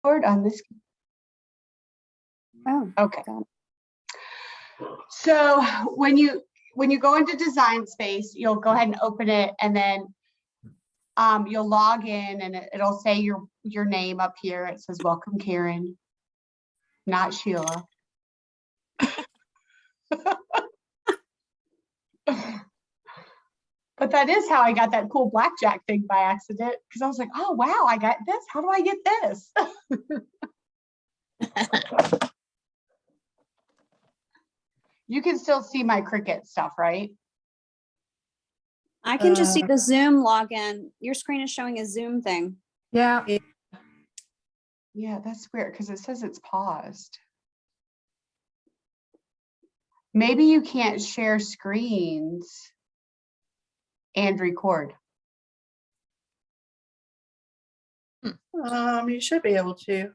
Board on this. Oh, Okay. got it. So when you go into Design Space, you'll go ahead and open it, and then you'll log in, and it'll say your name up here. It says welcome Karen, not Sheila. But that is how I got that cool blackjack thing by accident, because I was like, oh wow, I got this. How do I get this? You can still see my Cricut stuff, right? I can just see the Zoom login. Your screen is showing a Zoom thing. Yeah. Yeah, that's weird because it says it's paused. Maybe you can't share screens and record. You should be able to.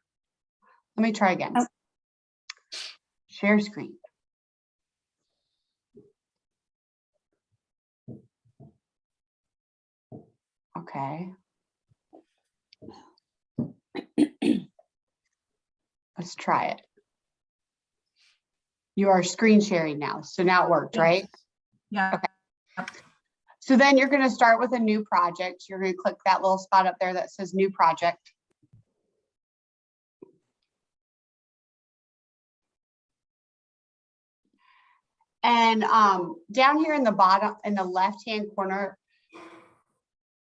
Let me try again. Oh. Share screen. Okay. Let's try it. You are screen sharing now. So now it worked, right? Yeah. Okay. So then you're going to start with a new project. You're going to click that little spot up there that says new project. And down here in the bottom, in the left-hand corner,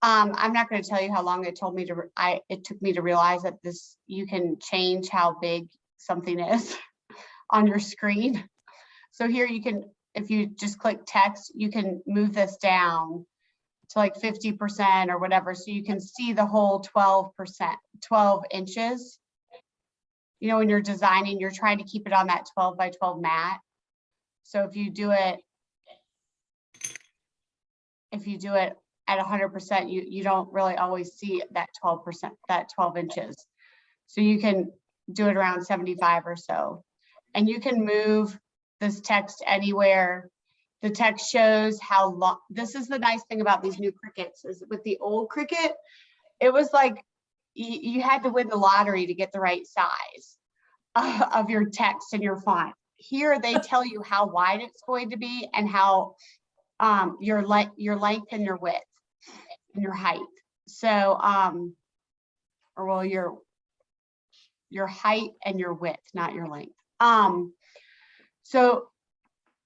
I'm not going to tell you how long it took me to realize that you can change how big something is on your screen. So here you can, if you just click text, you can move this down to like 50% or whatever. So you can see the whole 12%, 12 inches. You know, when you're designing, you're trying to keep it on that 12 by 12 mat. So if you do it at 100%, you don't really always see that 12%, that 12 inches. So you can do it around 75 or so. And you can move this text anywhere. The text shows how long. This is the nice thing about these new Cricuts, is with the old Cricut, it was like you had to win the lottery to get the right size of your text and your font. Here they tell you how wide it's going to be and how your length and your width and your height. So or well, your height and your width, not your length. So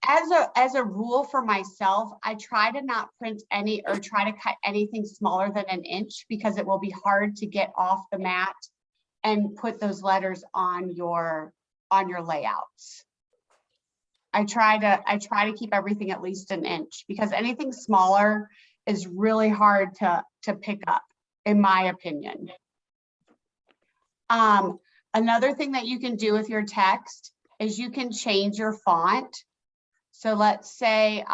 as a rule for myself, I try to not print any or try to cut anything smaller than an inch, because it will be hard to get off the mat and put those letters on your layouts. I try to keep everything at least an inch, because anything smaller is really hard to pick up, in my opinion. Another thing that you can do with your text is you can change your font. So let's say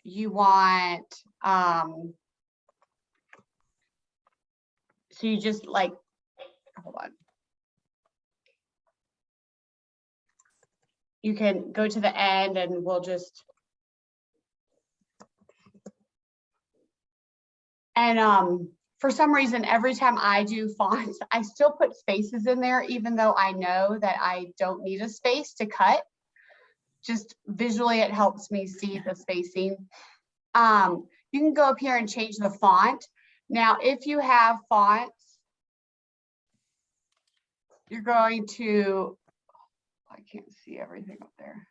you want, so you just like, hold on. You can go to the end and we'll just, and for some reason, every time I do fonts, I still put spaces in there, even though I know that I don't need a space to cut. Just visually, it helps me see the spacing. You can go up here and change the font. Now, if you have fonts, you're going to, I can't see everything up there.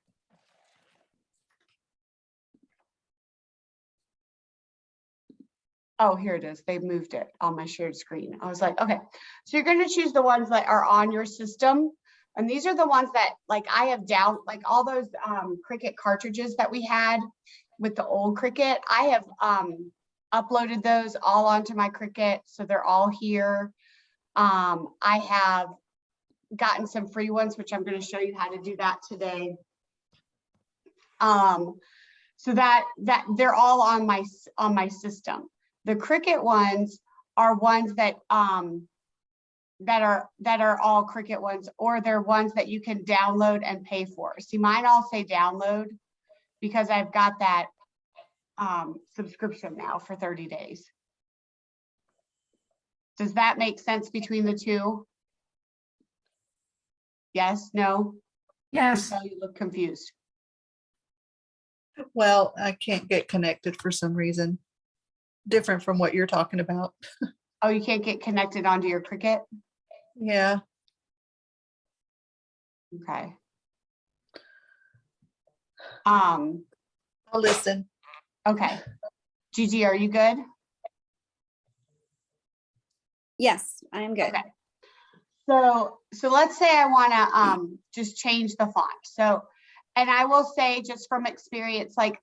Oh, here it is. They moved it on my shared screen. I was like, okay. So you're going to choose the ones that are on your system. And these are the ones that, like, I have down, like all those Cricut cartridges that we had with the old Cricut. I have uploaded those all onto my Cricut. So they're all here. I have gotten some free ones, which I'm going to show you how to do that today. So that they're all on my system. The Cricut ones are ones that that are all Cricut ones, or they're ones that you can download and pay for. See, mine all say download because I've got that subscription now for 30 days. Does that make sense between the two? Yes, no? Yes, Michelle, you look confused. Well, I can't get connected for some reason. Different from what you're talking about. Oh, you can't get connected onto your Cricut? Yeah. Okay. I'll listen. Okay. Gigi, are you good? Yes, I am good. Okay. So let's say I want to just change the font. So, and I will say just from experience, like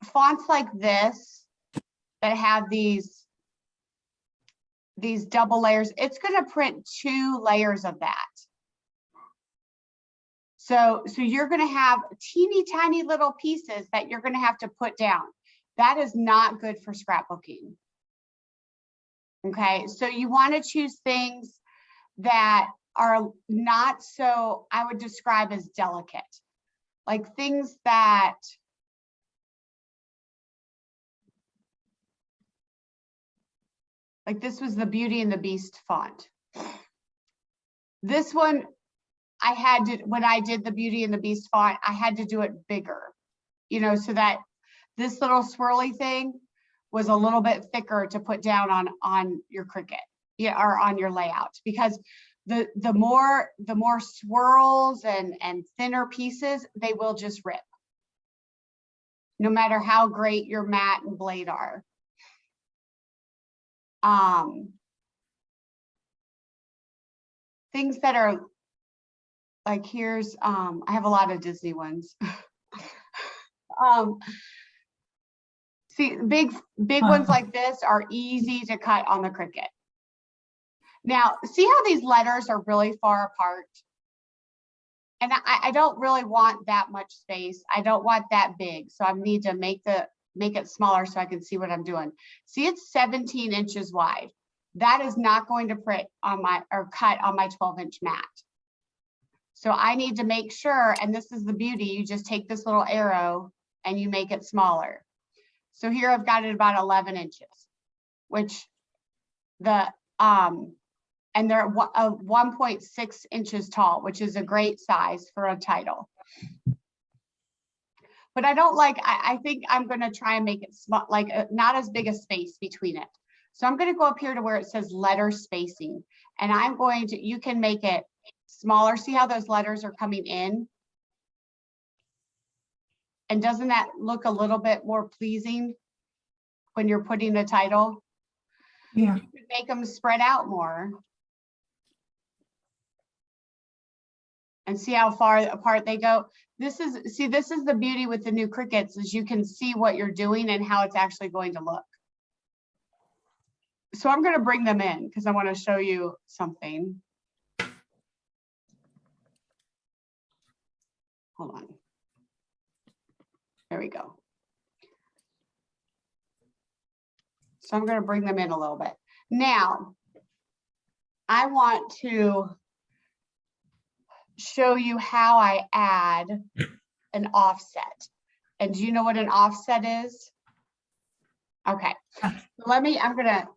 fonts like this that have these double layers, it's going to print 2 layers of that. So you're going to have teeny tiny little pieces that you're going to have to put down. That is not good for scrapbooking. Okay, so you want to choose things that are not so, I would describe as delicate, like things that like this was the Beauty and the Beast font. This one, I had to, when I did the Beauty and the Beast font, I had to do it bigger, you know, so that this little swirly thing was a little bit thicker to put down on your Cricut, yeah, or on your layout, because the more swirls and thinner pieces, they will just rip, no matter how great your mat and blade are. Things that are like, here's I have a lot of Disney ones. See, big ones like this are easy to cut on the Cricut. Now, see how these letters are really far apart? And I don't really want that much space. I don't want that big. So I need to make it smaller so I can see what I'm doing. See, it's 17 inches wide. That is not going to print on my, or cut on my 12-inch mat. So I need to make sure, and this is the beauty, you just take this little arrow and you make it smaller. So here I've got it about 11 inches, which and they're 1.6 inches tall, which is a great size for a title. But I don't like, I think I'm going to try and make it small, like not as big a space between it. So I'm going to go up here to where it says letter spacing, and I'm going to, you can make it smaller. See how those letters are coming in? And doesn't that look a little bit more pleasing when you're putting the title? yeah. You could make them spread out more. And see how far apart they go. This is the beauty with the new Cricuts, is you can see what you're doing and how it's actually going to look. So I'm going to bring them in because I want to show you something. Hold on. There we go. So I'm going to bring them in a little bit. Now, I want to show you how I add an offset. And do you know what an offset is? Okay, I'm gonna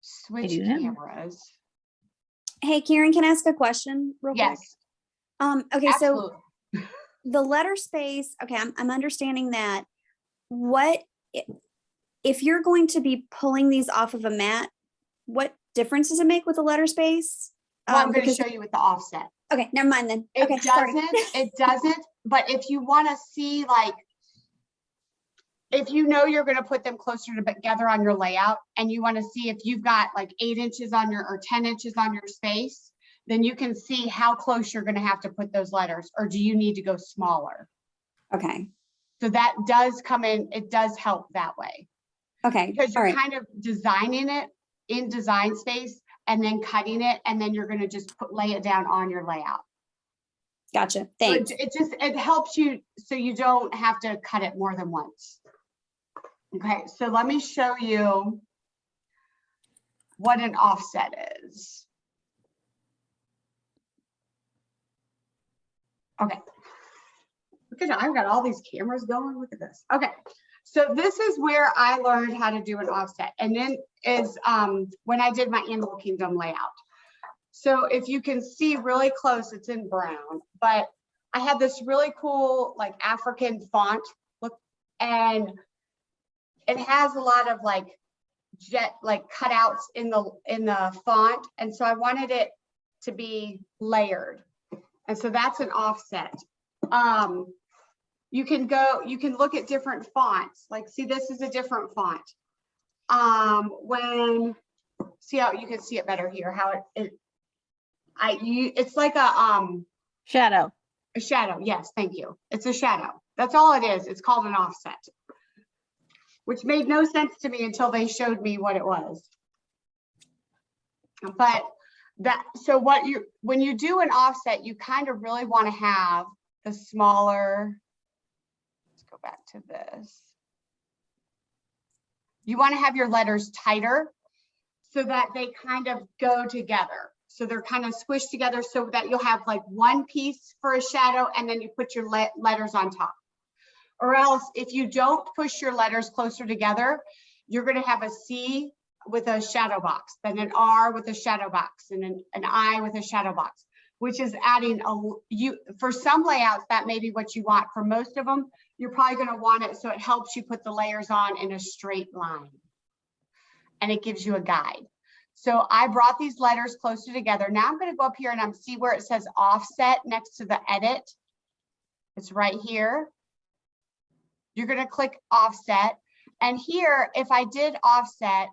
switch do now. cameras. Hey, Karen, can I ask a question real quick? Yes, Okay, absolutely. so the letter space, okay, I'm understanding that. If you're going to be pulling these off of a mat, what difference does it make with the letter space? Well, I'm going to Because- show you with the offset. Okay, never mind then. It Okay, sorry. doesn't, but if you want to see, like, if you know you're going to put them closer together on your layout and you want to see if you've got like 8 inches on your, or 10 inches on your space, then you can see how close you're going to have to put those letters, or do you need to go smaller? Okay, So that does come in, it does help that way. okay, Because all you're right. kind of designing it in design space and then cutting it, and then you're going to just lay it down on your layout. Gotcha, So thanks. it helps you so you don't have to cut it more than once. Okay, so let me show you what an offset is. Okay. Look at, I've got all these cameras going. Look at this. Okay, So this is where I learned how to do an offset. And then is when I did my Animal Kingdom layout. So if you can see really close, it's in brown, but I had this really cool like African font look, and it has a lot of like cutouts in the font. And so I wanted it to be layered. And so that's an offset. You can look at different fonts. Like, see, this is a different font. See how you can see it better here, how it's like Shadow. a shadow. Yes, thank you. It's a shadow. That's all it is. It's called an offset, which made no sense to me until they showed me what it was. But so when you do an offset, you kind of really want to have the smaller, let's go back to this. You want to have your letters tighter so that they kind of go together. So they're kind of squished together so that you'll have like one piece for a shadow and then you put your letters on top. Or else if you don't push your letters closer together, you're going to have a C with a shadow box, then an R with a shadow box, and an I with a shadow box, which is adding for some layouts, that may be what you want. For most of them, you're probably going to want it so it helps you put the layers on in a straight line. And it gives you a guide. So I brought these letters closer together. Now I'm going to go up here and I'm see where it says offset next to the edit. It's right here. You're going to click offset. And here, if I did offset,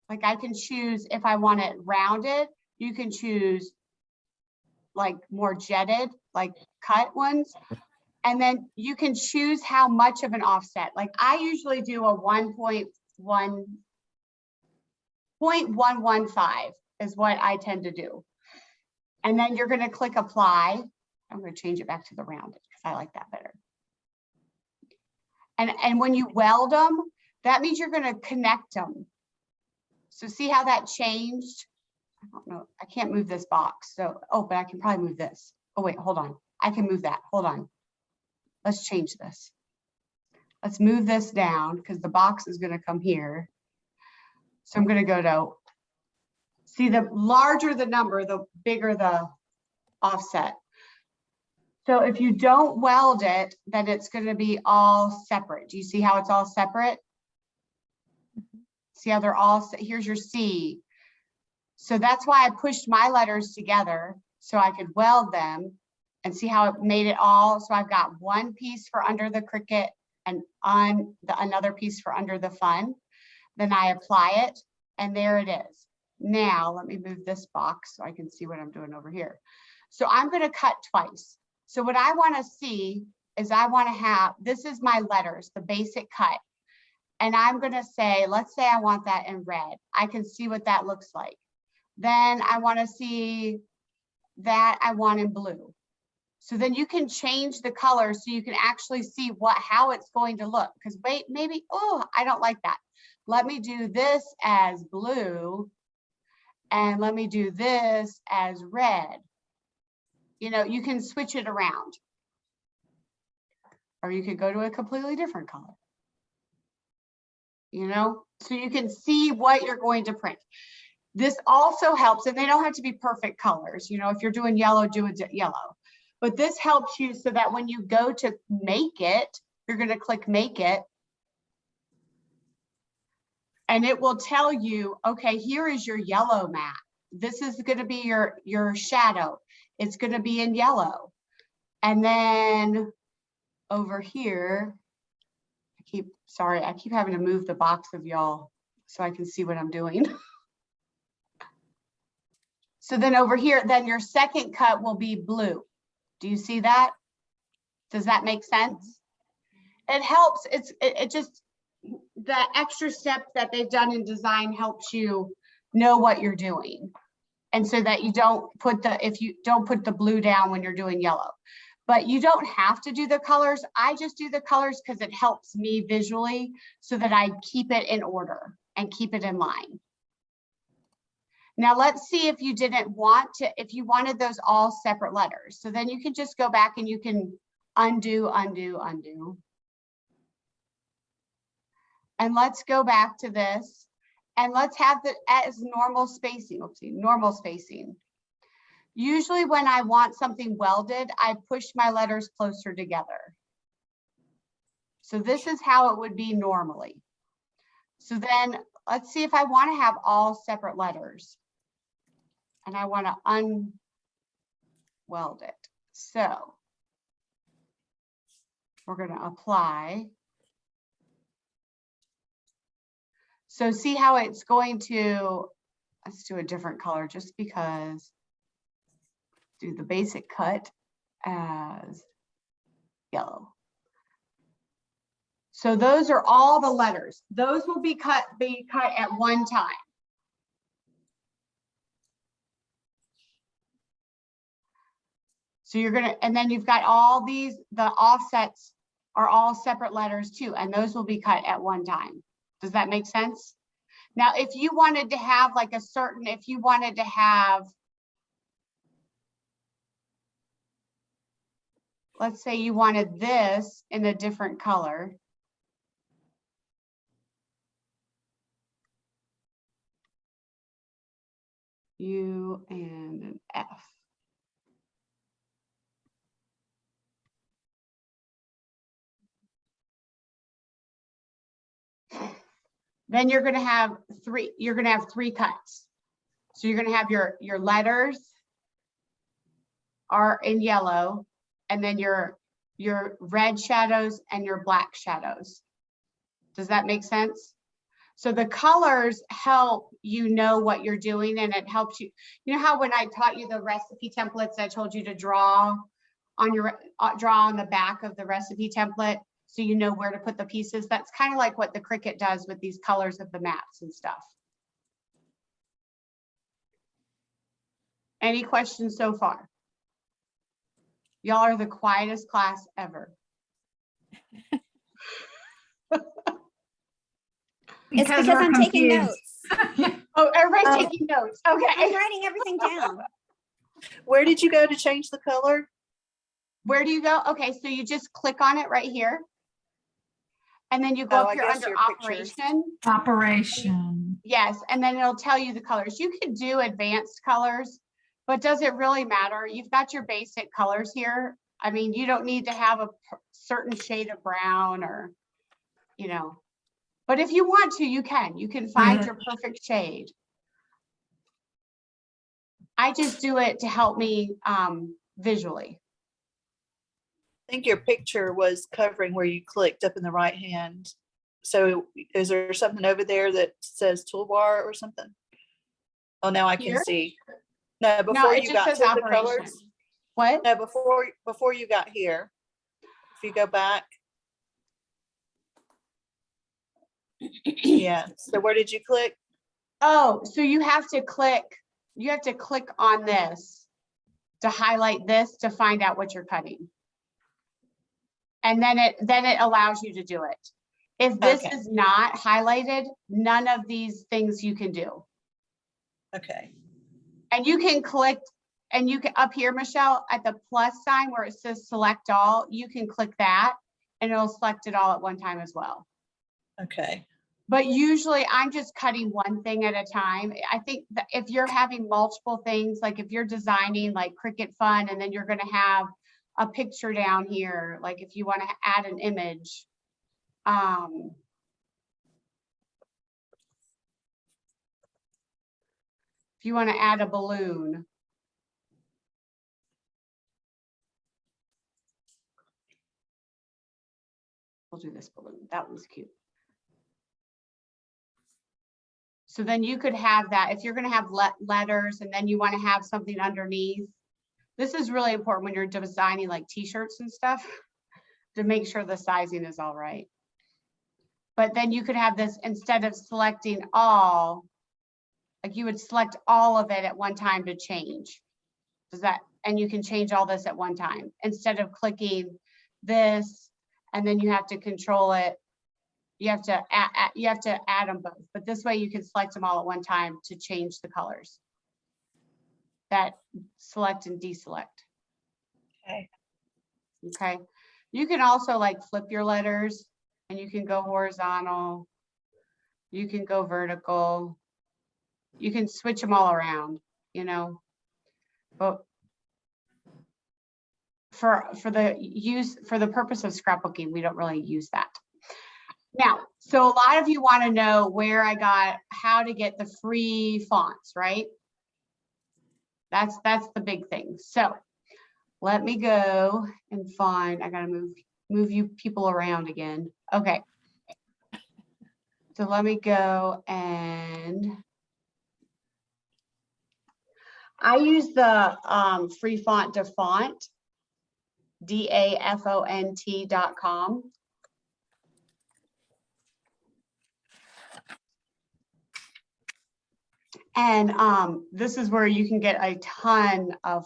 like I can choose if I want it rounded, you can choose like more jetted, like cut ones. And then you can choose how much of an offset. Like I usually do a 1.115 is what I tend to do. And then you're going to click apply. I'm going to change it back to the rounded because I like that better. And when you weld them, that means you're going to connect them. So see how that changed? I don't know. I can't move this box. So, oh, but I can probably move this. Oh, wait, hold on. I can move that. Hold on. Let's change this. Let's move this down because the box is going to come here. So I'm going to go to, see, the larger the number, the bigger the offset. So if you don't weld it, then it's going to be all separate. Do you see how it's all separate? See how they're all, here's your C. So that's why I pushed my letters together so I could weld them. And see how it made it all. So I've got one piece for under the Cricut and on another piece for under the fun. Then I apply it and there it is. Now let me move this box so I can see what I'm doing over here. So I'm going to cut twice. So what I want to see is I want to have, this is my letters, the basic cut. And I'm going to say, let's say I want that in red. I can see what that looks like. Then I want to see that I want in blue. So then you can change the color so you can actually see how it's going to look. Because wait, maybe, oh, I don't like that. Let me do this as blue and let me do this as red. You know, you can switch it around. Or you could go to a completely different color. You know, so you can see what you're going to print. This also helps, and they don't have to be perfect colors. You know, if you're doing yellow, do a yellow. But this helps you so that when you go to make it, you're going to click make it. And it will tell you, okay, here is your yellow mat. This is going to be your shadow. It's going to be in yellow. And then over here, I keep having to move the box of y'all so I can see what I'm doing. So then over here, then your second cut will be blue. Do you see that? Does that make sense? It helps. It just, the extra step that they've done in design helps you know what you're doing. And so that you don't put if you don't put the blue down when you're doing yellow. But you don't have to do the colors. I just do the colors because it helps me visually so that I keep it in order and keep it in line. Now let's see if you didn't want to, if you wanted those all separate letters. So then you can just go back and you can undo, undo, undo. And let's go back to this and let's have the as normal spacing. Oopsie, normal spacing. Usually when I want something welded, I push my letters closer together. So this is how it would be normally. So then let's see if I want to have all separate letters. And I want to unweld it. So we're going to apply. So see how it's going to, let's do a different color just because. Do the basic cut as yellow. So those are all the letters. Those will be cut at one time. So you're gonna, and then you've got all these, the offsets are all separate letters too, and those will be cut at one time. Does that make sense? Now, if you wanted to have like a certain, if you wanted to have, let's say you wanted this in a different color. U and an F. Then you're going to have three cuts. So you're going to have your letters are in yellow, and then your red shadows and your black shadows. Does that make sense? So the colors help you know what you're doing, and it helps you. You know how when I taught you the recipe templates, I told you to draw on the back of the recipe template so you know where to put the pieces. That's kind of like what the Cricut does with these colors of the maps and stuff. Any questions so far? Y'all are the quietest class ever. It's because we're I'm taking confused. notes. Oh, everybody's taking notes. I'm Okay. writing everything down. Where did you go to change the color? Where do you go? Okay, so you just click on it right here. And then you go Oh, up I here guess under your pictures. operation. Operation. Yes, and then it'll tell you the colors. You could do advanced colors, but does it really matter? You've got your basic colors here. I mean, you don't need to have a certain shade of brown or, you know, but if you want to, you can find your perfect shade. I just do it to help me visually. I think your picture was covering where you clicked up in the right hand. So is there something over there that says toolbar or something? Oh, now I can Here? see. No, No, before it you just got to says the operation. colors. What? No, before you got here. If you go back. Yeah. So where did you click? Oh, so you have to click on this to highlight this to find out what you're cutting. And then it allows you to do it. If this Okay. is not highlighted, none of these things you can do. Okay. And you can click, and you can up here, Michelle, at the plus sign where it says select all, you can click that and it'll select it all at one time as well. Okay. But usually I'm just cutting one thing at a time. I think that if you're having multiple things, like if you're designing like Cricut Fun, and then you're going to have a picture down here, like if you want to add an image, if you want to add a balloon, we'll do this balloon. That one's cute. So then you could have that if you're going to have letters and then you want to have something underneath. This is really important when you're designing like t-shirts and stuff to make sure the sizing is all right. But then you could have this instead of selecting all, like you would select all of it at one time to change. Does that, and you can change all this at one time instead of clicking this and then you have to control it. You have to add them both, but this way you can select them all at one time to change the colors. that select and deselect. Okay. Okay. You can also like flip your letters and you can go horizontal. You can go vertical. You can switch them all around, you know, but for the purpose of scrapbooking, we don't really use that. Now, so a lot of you want to know where I got how to get the free fonts, right? That's the big thing. So let me go and find, I gotta move you people around again. Okay. So let me go and I use the free font DaFont, DAFONT.com. And this is where you can get a ton of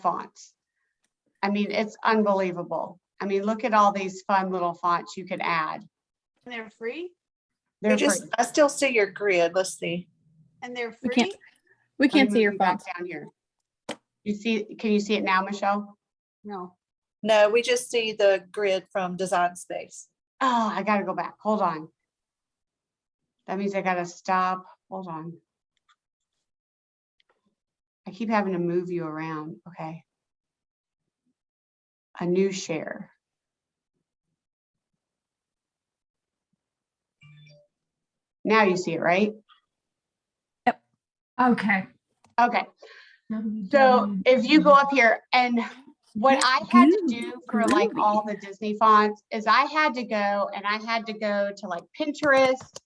fonts. I mean, it's unbelievable. I mean, look at all these fun little fonts you could add. And they're free? They're free. I still see your grid. Let's see. And they're We free? can't- We Let me can't see move your you back fonts. down here. You see, can you see it now, Michelle? No. No, we just see the grid from Design Space. Oh, I gotta go back. Hold on. That means I gotta stop. Hold on. I keep having to move you around. Okay. A new share. Now you see it, right? Okay. Okay. So if you go up here and what I had to do for like all the Disney fonts is I had to go to like Pinterest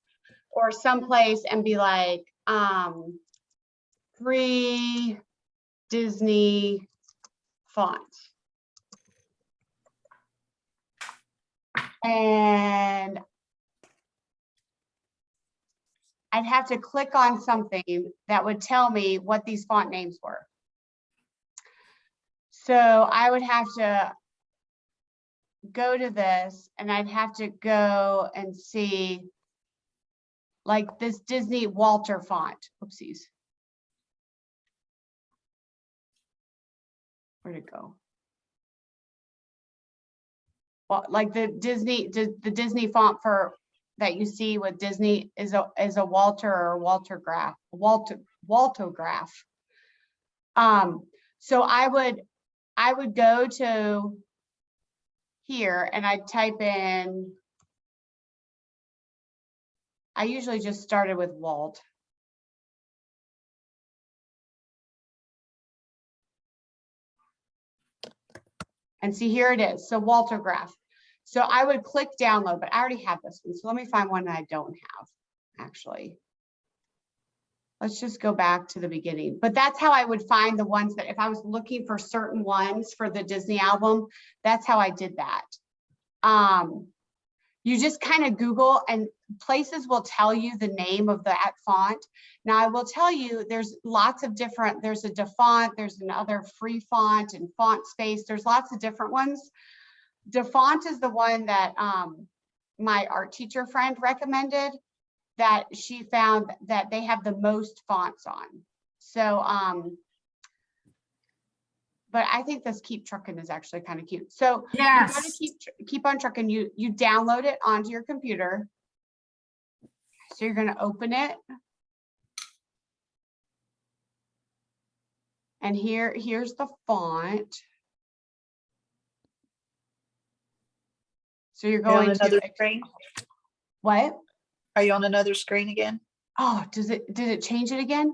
or someplace and be like, free Disney font. And I'd have to click on something that would tell me what these font names were. So I would have to go to this and I'd have to go and see like this Disney Walter font. Oopsies. Where'd it go? Well, like the Disney font for that you see with Disney is a Walter or Waltograph. So I would go to here and I'd type in, I usually just started with Walt. And see, here it is. So Waltograph. So I would click download, but I already have this one. So let me find one that I don't have, actually. Let's just go back to the beginning. But that's how I would find the ones that if I was looking for certain ones for the Disney album, that's how I did that. You just kind of Google and places will tell you the name of that font. Now I will tell you there's lots of different, there's a DaFont, there's another free font and Font Space. There's lots of different ones. DaFont is the one that my art teacher friend recommended, that she found that they have the most fonts on. So, but I think this Keep Truckin' is actually kind of cute. So Yes. you go to keep on trucking, you download it onto your computer. So you're going to open it. And here's the font. So you're Are you on going another to screen? what? Are you on another screen again? Oh, did it change it again?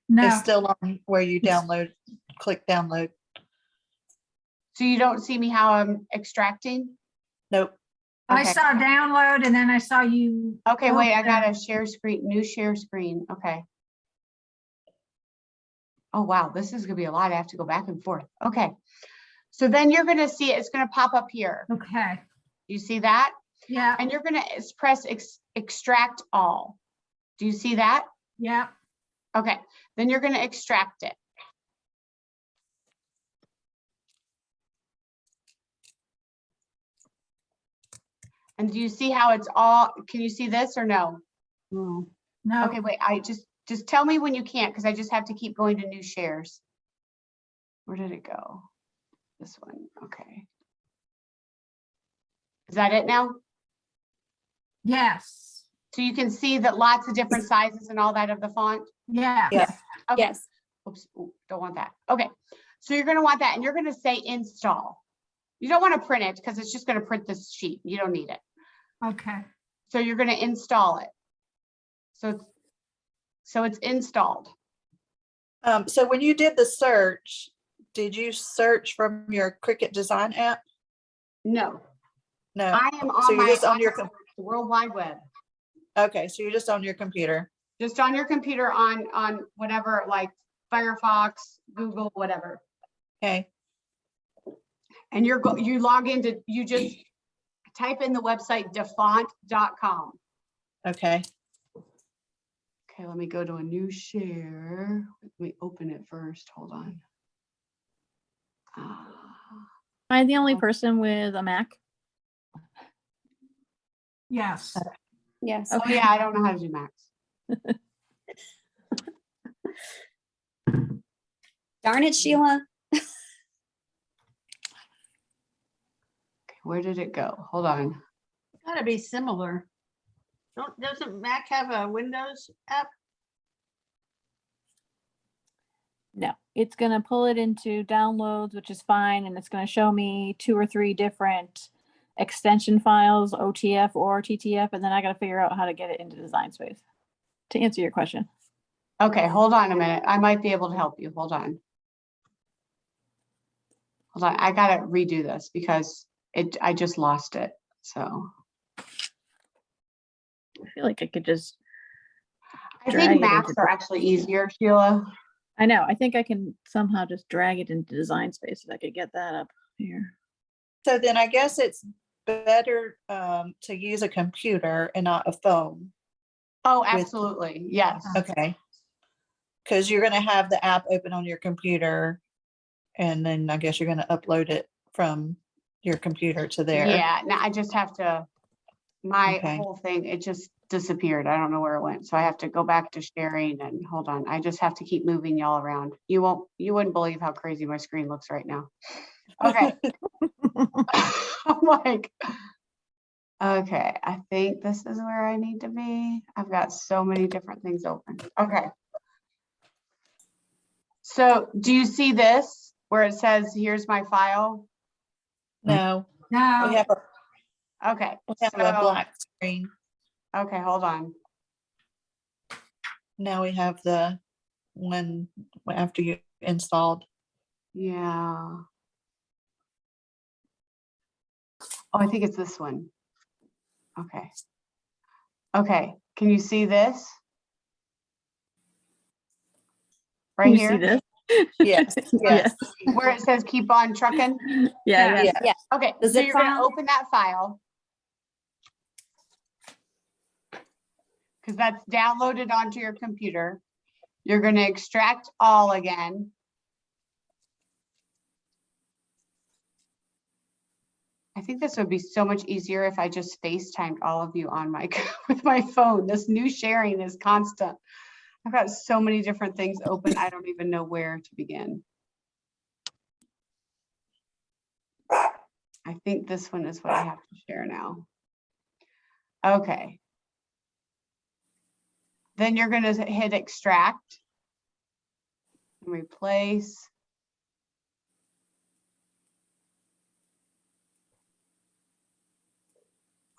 No. It's still on where you download, click download. So you don't see me how I'm extracting? Nope. I Okay. saw download and then I saw you. Okay, wait, I open got a share screen, new share screen. Okay. Oh, wow, this is gonna be a lot. I have to go back and forth. Okay. So then you're gonna see it's gonna pop up here. Okay. You see that? Yeah. And you're gonna press extract all. Do you see that? Yeah. Okay, then you're gonna extract it. And do you see how it's all, can you see this or no? No. No. Okay, wait, just tell me when you can't, because I just have to keep going to new shares. Where did it go? This one, okay. Is that it now? Yes, So you can see that lots of different sizes and all that of the font? yes. Yeah. Okay. Yes. Oops, ooh, don't want that. Okay, so you're gonna want that and you're gonna say install. You don't want to print it because it's just gonna print this sheet. You don't need it. Okay. So you're gonna install it. So it's installed. So when you did the search, did you search from your Cricut design app? No, No. I am So on you're my just on your, World Wide Web. okay, so you're just on your computer. Just on your computer on whatever, like Firefox, Google, whatever. Okay. And you log into, you just type in the website defont.com. Okay. Okay, let me go to a new share. Let me open it first. Hold on. Am I the only Oh. person with a Mac? Yes. Yes. Oh yeah, I don't know how to do Macs. Darn it, Sheila. Okay, where did it go? Hold on. Gotta be similar. Doesn't Mac have a Windows app? No, it's gonna pull it into downloads, which is fine, and it's gonna show me 2 or 3 different extension files, OTF or TTF, and then I gotta figure out how to get it into Design Space. To answer your question. Okay, hold on a minute. I might be able to help you. Hold on. Hold on. I gotta redo this because I just lost it. So I feel like I could just, I Drag think it Macs into are actually easier, Sheila. I know, I think I can somehow just drag it into Design Space if I could get that up here. So then I guess it's better to use a computer and not a phone. Oh, absolutely. Yes. Okay. Because you're going to have the app open on your computer, and then I guess you're going to upload it from your computer to there. Yeah, now I just have to, my Okay. whole thing, it just disappeared. I don't know where it went. So I have to go back to sharing and hold on. I just have to keep moving y'all around. You wouldn't believe how crazy my screen looks right now. Okay. I'm like, okay, I think this is where I need to be. I've got so many different things open. Okay. So do you see this where it says, here's my file? No, we No, have Okay. a So, black screen. okay, hold on. Now we have the one after you installed. Yeah. Oh, I think it's this one. Okay. Okay, can you see this? Right You here, see this? Yes, yes. where it says keep on trucking? Yeah, yeah. Yeah. Okay, The so zip you're gonna file? open that file. Because that's downloaded onto your computer. You're gonna extract all again. I think this would be so much easier if I just FaceTimed all of you on my, with my phone. This new sharing is constant. I've got so many different things open, I don't even know where to begin. I think this one is what I have to share now. Okay. Then you're gonna hit extract and replace.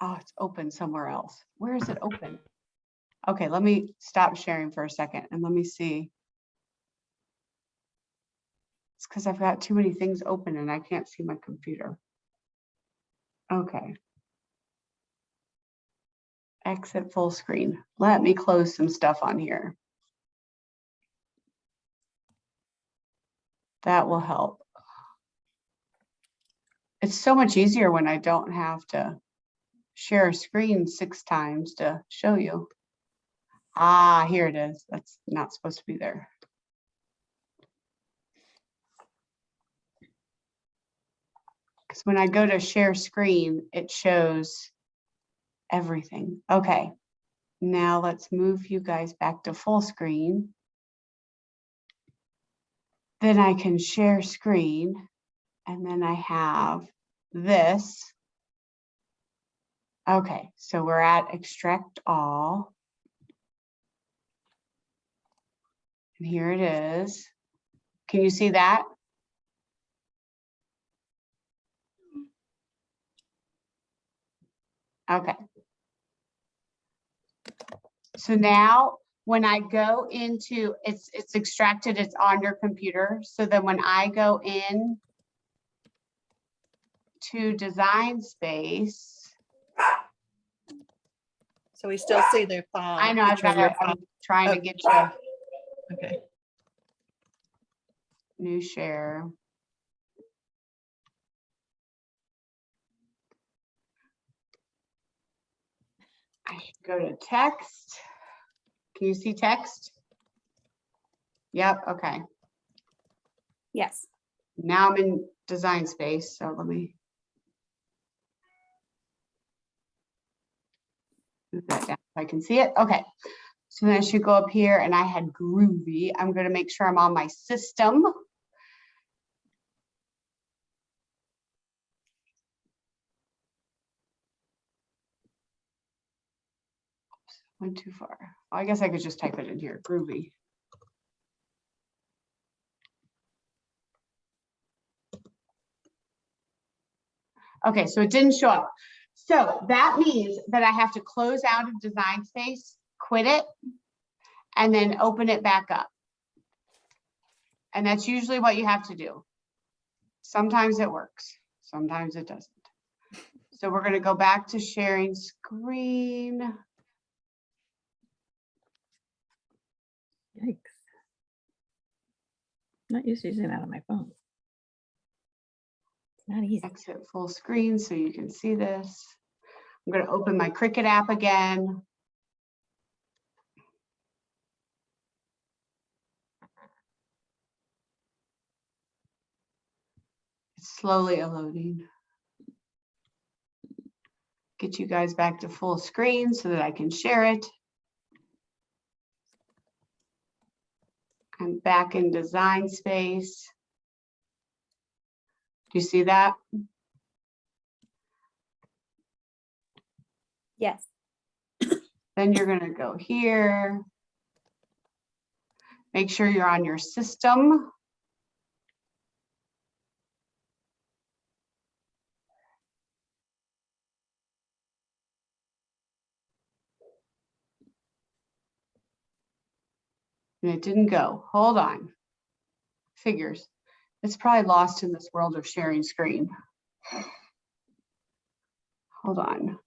Oh, it's open somewhere else. Where is it open? Okay, let me stop sharing for a second and let me see. It's because I've got too many things open and I can't see my computer. Okay. Exit full screen. Let me close some stuff on here. That will help. It's so much easier when I don't have to share a screen 6 times to show you. Ah, here it is. That's not supposed to be there. Because when I go to share screen, it shows everything. Okay, Now let's move you guys back to full screen. Then I can share screen, and then I have this. Okay, so we're at extract all. And here it is. Can you see that? Okay. So now when I go into, it's extracted, it's on your computer. So then when I go in to design space, So we still see their file. I know I've picture of got your to, I'm file. trying to Oh. get you Okay. new share. I should go to text. Can you see text? Yep, okay. Yes. Now I'm in design space, so let me move that down so I can see it. Okay. So then I should go up here and I had Groovy. I'm going to make sure I'm on my system. Went too far. I guess I could just type it in here, Groovy. Okay, so it didn't show up. So that means that I have to close out of design space, quit it, and then open it back up. And that's usually what you have to do. Sometimes it works, sometimes it doesn't. So we're going to go back to sharing screen. Yikes. Not used to using that on my phone. It's not easy. Exit full screen so you can see this. I'm going to open my Cricut app again. It's slowly loading. Get you guys back to full screen so that I can share it. I'm back in design space. Do you see that? Yes. Then you're going to go here. Make sure you're on your system. And it didn't go. Hold on. Figures. It's probably lost in this world of sharing screen. Hold on.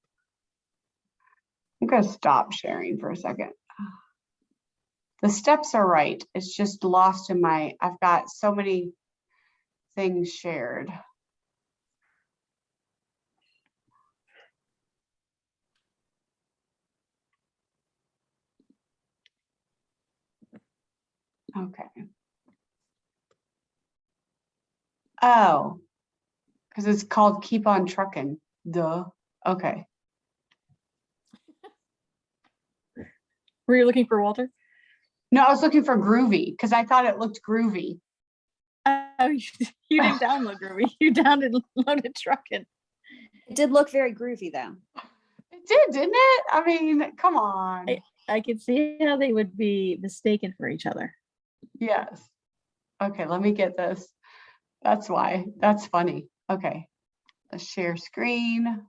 I'm going to stop sharing for a second. The steps are right. It's just lost in my, I've got so many things shared. Okay. Oh, because it's called Keep on Trucking. Duh. Okay. Were you looking for Walter? No, I was looking for Groovy because I thought it looked groovy. Oh, you didn't download Groovy. You downloaded Truckin'. It did look very groovy though. It did, didn't it? I mean, come on. I could see how they would be mistaken for each other. Yes. Okay, let me get this. That's why. That's funny. Okay. Let's share screen.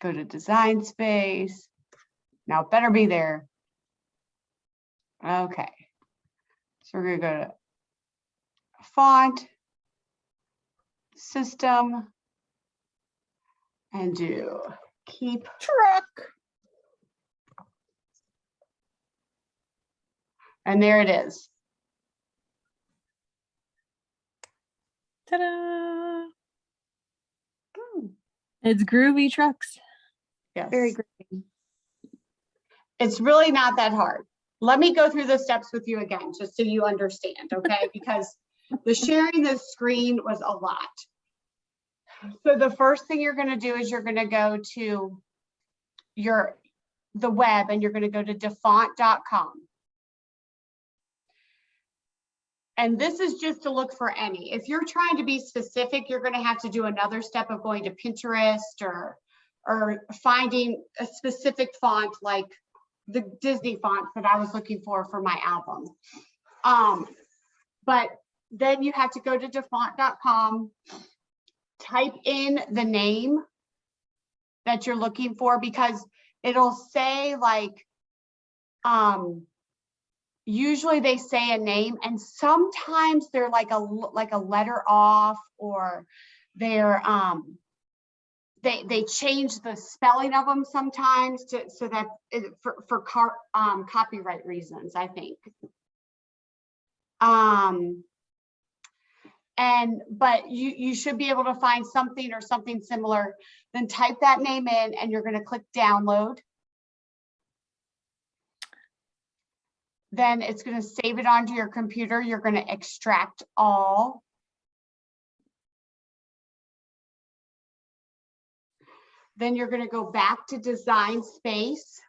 Go to design space. Now it better be there. Okay. So we're going to go to font, system, and do keep Truck. And there it is. Ta-da! It's Groovy Trucks. Yes. Very groovy. It's really not that hard. Let me go through the steps with you again, just so you understand, okay? Because the sharing the screen was a lot. So the first thing you're going to do is you're going to go to your the web and you're going to go to defont.com. And this is just to look for any. If you're trying to be specific, you're going to have to do another step of going to Pinterest or finding a specific font like the Disney fonts that I was looking for my album. But then you have to go to defont.com, type in the name that you're looking for, because it'll say like, usually they say a name and sometimes they're like a letter off, or they're they change the spelling of them sometimes so that for copyright reasons, I think. But you should be able to find something or something similar. Then type that name in and you're going to click download. Then it's going to save it onto your computer. You're going to extract all. Then you're going to go back to Design Space.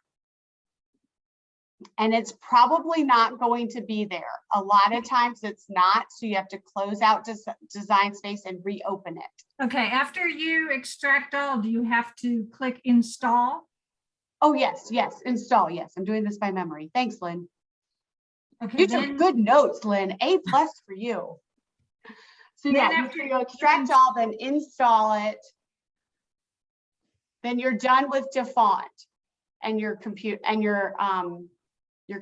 And it's probably not going to be there. A lot of times it's not. So you have to close out Design Space and reopen it. Okay, after you extract all, do you have to click install? Oh, yes, install. Yes, I'm doing this by memory. Thanks, Lynn. Okay, You took good notes, Lynn. A+ for you. So yeah, after you extract all, then install it. Then you're done with Defont and your compute and your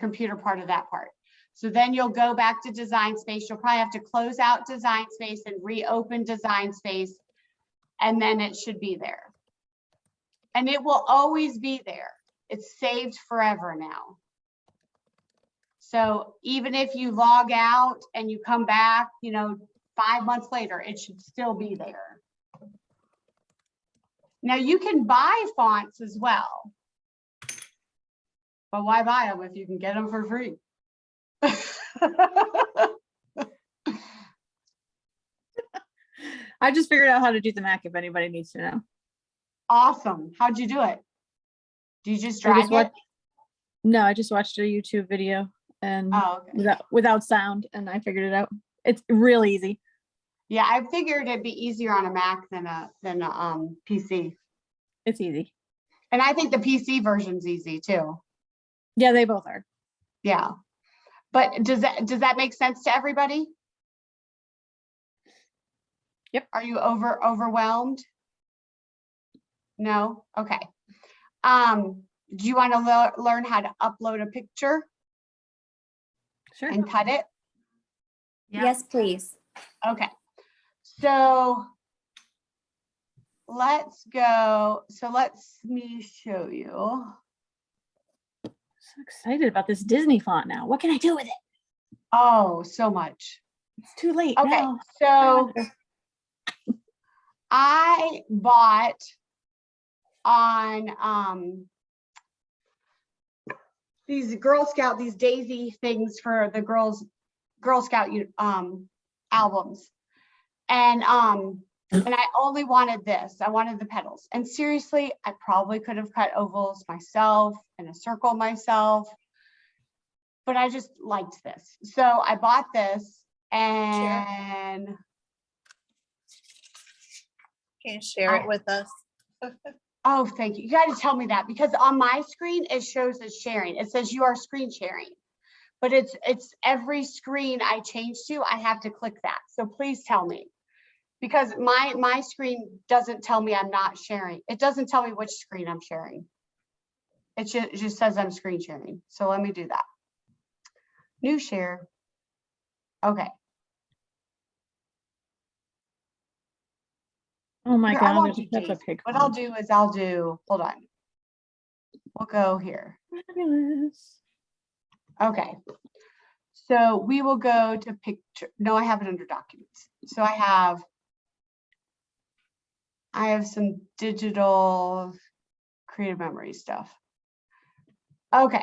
computer part of that part. So then you'll go back to Design Space. You'll probably have to close out Design Space and reopen Design Space, and then it should be there. And it will always be there. It's saved forever now. So even if you log out and you come back, 5 months later, it should still be there. Now you can buy fonts as well. But why buy them if you can get them for free? I just figured out how to do the Mac if anybody needs to know. Awesome. How'd you do it? Do you just I drag just it? No, I just watched a YouTube video and Oh, okay. without sound, and I figured it out. It's real easy. Yeah, I figured it'd be easier on a Mac than a PC. It's easy. And I think the PC version's easy too. Yeah, they both are. Yeah. But does that make sense to everybody? Yep. Are you overwhelmed? No? Okay. Do you want to learn how to upload a picture Sure. and cut it? Yeah. Yes, please. Okay. So let's go. So let me show you. So excited about this Disney font now. What can I do with it? Oh, so much. It's too late Okay. now. So I bought on these Girl Scout, these daisy things for the Girl Scout albums. And I only wanted this. I wanted the petals. And seriously, I probably could have cut ovals myself and a circle myself, but I just liked this. So I bought this and Can you share it with us? oh, thank you. You got to tell me that, because on my screen, it shows as sharing. It says you are screen sharing, but it's every screen I change to, I have to click that. So please tell me, because my screen doesn't tell me I'm not sharing. It doesn't tell me which screen I'm sharing. It just says I'm screen sharing. So let me do that. New share. Okay. Oh my Here, I God, won't there's do such a daisy. pig. What I'll do is hold on. We'll go here. Fabulous. Okay. So we will go to picture. No, I have it under documents. So I have some digital creative memory stuff. Okay.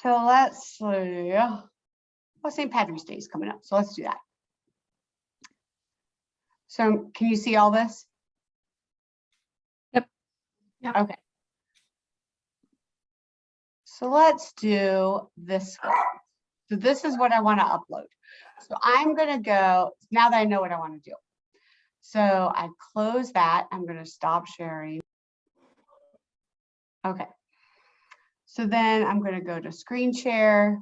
So let's see. Well, St. Patrick's Day is coming up, so let's do that. So can you see all this? Yep. Yep. Okay. So let's do this one. So this is what I want to upload. So I'm going to go, now that I know what I want to do. So I close that. I'm going to stop sharing. Okay. So then I'm going to go to screen share.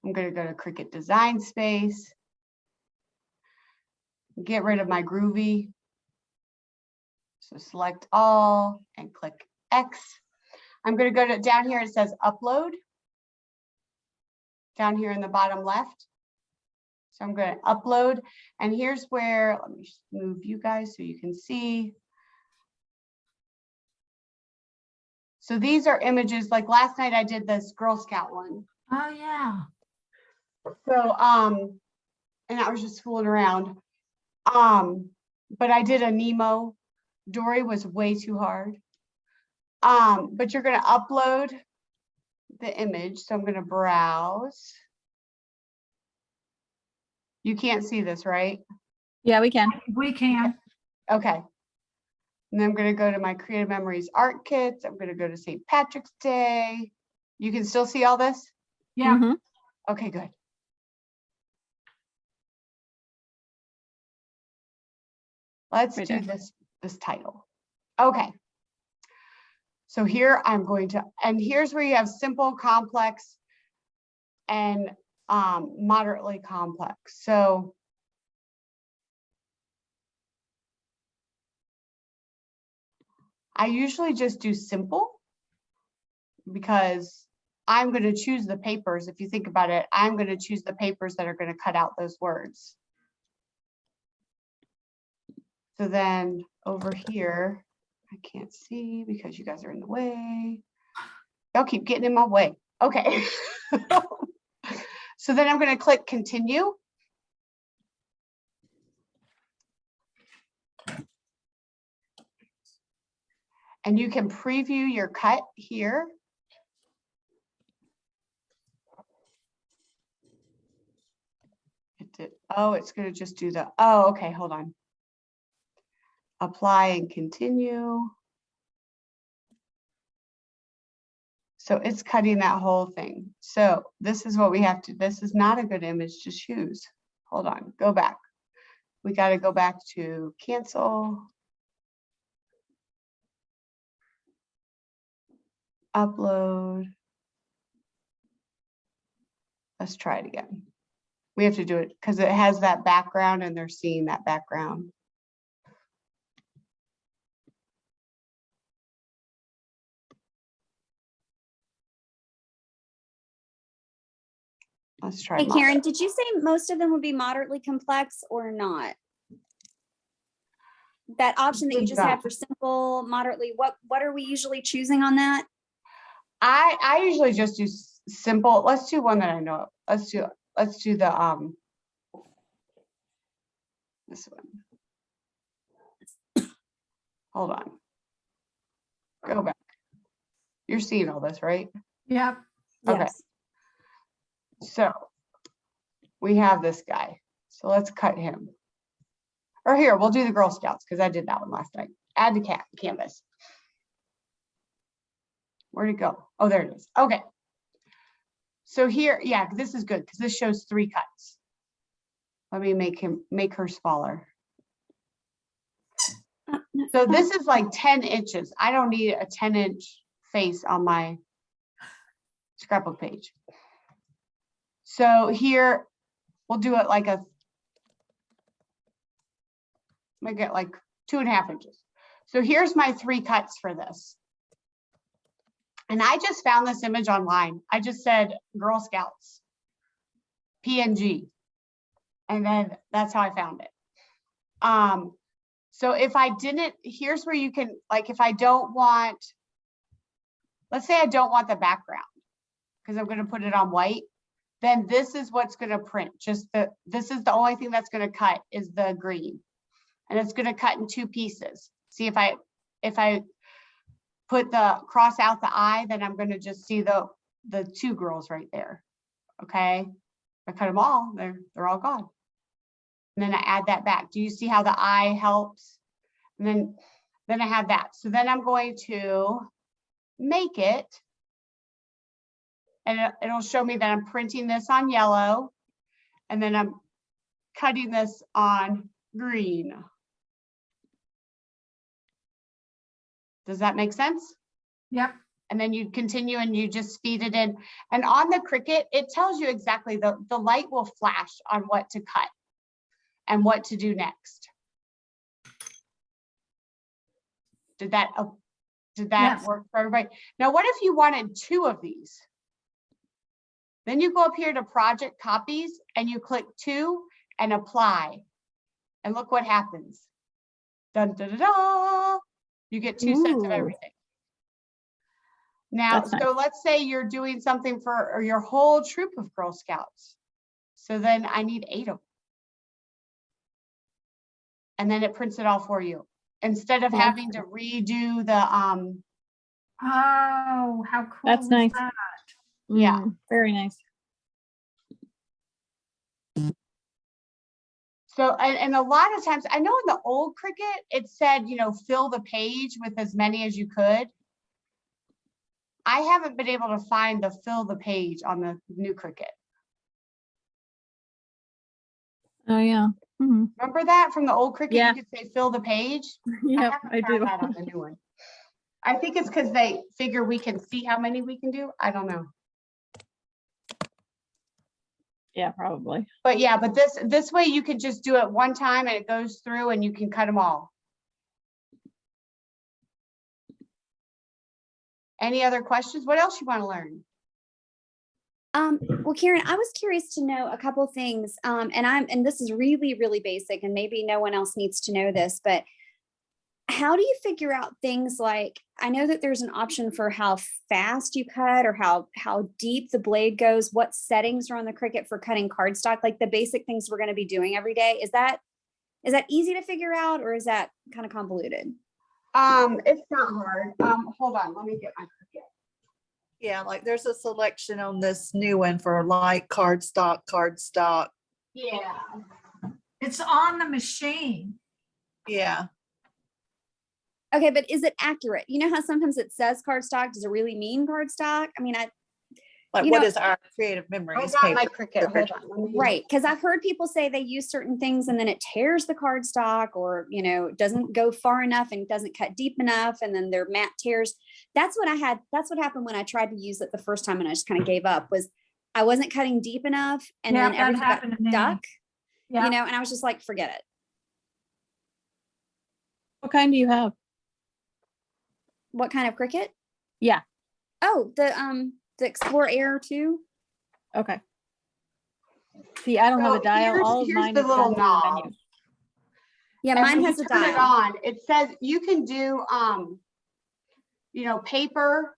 I'm going to go to Cricut Design Space. Get rid of my Groovy. So select all and click X. I'm going to go to down here. It says upload. Down here in the bottom left. So I'm going to upload. And here's where, let me just move you guys so you can see. So these are images, like last night I did this Girl Scout one. Oh, yeah. So, and I was just fooling around. But I did a Nemo. Dory was way too hard. But you're going to upload the image. So I'm going to browse. You can't see this, right? Yeah, we can. We can. Okay. And then I'm going to go to my Creative Memories art kits. I'm going to go to St. Patrick's Day. You can still see all this? Yeah. Mhm. Okay, good. Let's Right do there. this title. Okay. So here I'm going to, and here's where you have simple, complex, and moderately complex. So I usually just do simple because I'm going to choose the papers. If you think about it, I'm going to choose the papers that are going to cut out those words. So then over here, I can't see because you guys are in the way. Y'all keep getting in my way. Okay. So then I'm going to click continue. And you can preview your cut here. It did, oh, it's going to just do the, oh, okay, hold on. Apply and continue. So it's cutting that whole thing. So this is what we have to, this is not a good image to choose. Hold on, go back. We got to go back to cancel. Upload. Let's try it again. We have to do it because it has that background and they're seeing that background. Let's try. Hey, Karen, did you say most of them would be moderately complex or not? That option that you just had for simple, moderately, what are we usually choosing on that? I usually just do simple. Let's do one that I know of. Let's do the this one. Hold on. Go back. You're seeing all this, right? Yep. Okay. Yes. So we have this guy. So let's cut him. Or here, we'll do the Girl Scouts because I did that one last night. Add to canvas. Where'd it go? Oh, there it is. Okay. So here, yeah, this is good because this shows 3 cuts. Let me make her smaller. So this is like 10 inches. I don't need a 10-inch face on my scrapbook page. So here, we'll do it like make it like 2.5 inches. So here's my 3 cuts for this. And I just found this image online. I just said Girl Scouts, PNG. And then that's how I found it. So if I didn't, here's where you can, like, if I don't want, let's say I don't want the background because I'm going to put it on white, then this is what's going to print. This is the only thing that's going to cut is the green. And it's going to cut in 2 pieces. See, if I put the cross out the eye, then I'm going to just see the 2 girls right there. Okay. If I cut them all, they're all gone. And then I add that back. Do you see how the eye helps? And then I have that. So then I'm going to make it. And it'll show me that I'm printing this on yellow, and then I'm cutting this on green. Does that make sense? Yep. And then you continue and you just feed it in. And on the Cricut, it tells you exactly, the light will flash on what to cut and what to do next. Did that Yes. work for everybody? Now, what if you wanted 2 of these? Then you go up here to project copies and you click 2 and apply. And look what happens. Dun, da, da, da. You get 2 sets of Ooh. everything. Now, That's nice. so let's say you're doing something for your whole troop of Girl Scouts. So then I need 8 of them. And then it prints it all for you. Instead of having to redo the, Oh, how cool. That's is nice. that? Yeah. Very nice. so, and a lot of times, I know in the old Cricut, it said, fill the page with as many as you could. I haven't been able to find the fill the page on the new Cricut. Oh, yeah. Mhm. Remember that from the old Cricut? Yeah. You could say fill the page. Yep, haven't I found do. that on the new one. I think it's because they figure we can see how many we can do. I don't know. Yeah, probably. But yeah, but this way you can just do it one time and it goes through and you can cut them all. Any other questions? What else you want to learn? Well, Karen, I was curious to know a couple things. And this is really, really basic, and maybe no one else needs to know this, but how do you figure out things like, I know that there's an option for how fast you cut or how deep the blade goes, what settings are on the Cricut for cutting cardstock, like the basic things we're going to be doing every day. Is that easy to figure out, or is that kind of convoluted? It's not hard. Hold on, let me get my Cricut. Yeah, like there's a selection on this new one for light cardstock. Yeah. It's on the machine. Yeah. Okay, but is it accurate? You know how sometimes it says cardstock, does it really mean cardstock? I mean, Like You what know- is our creative I memories got my paper? Cricut. Hold on. Let me- right, because I've heard people say they use certain things and then it tears the cardstock, or doesn't go far enough and doesn't cut deep enough, and then their mat tears. That's what happened when I tried to use it the first time, and I just kind of gave up. Was I wasn't cutting deep enough, and Yeah, then that everything got happened to me. stuck. Yeah. And I was just like, forget it. What kind do you have? What kind of Cricut? Yeah. Oh, the Explore Air 2. Okay. See, I don't have So a dial. All of here's mine the is little done through the knob. menu. Yeah, And mine when has you a turn it dial. on, it says you can do, paper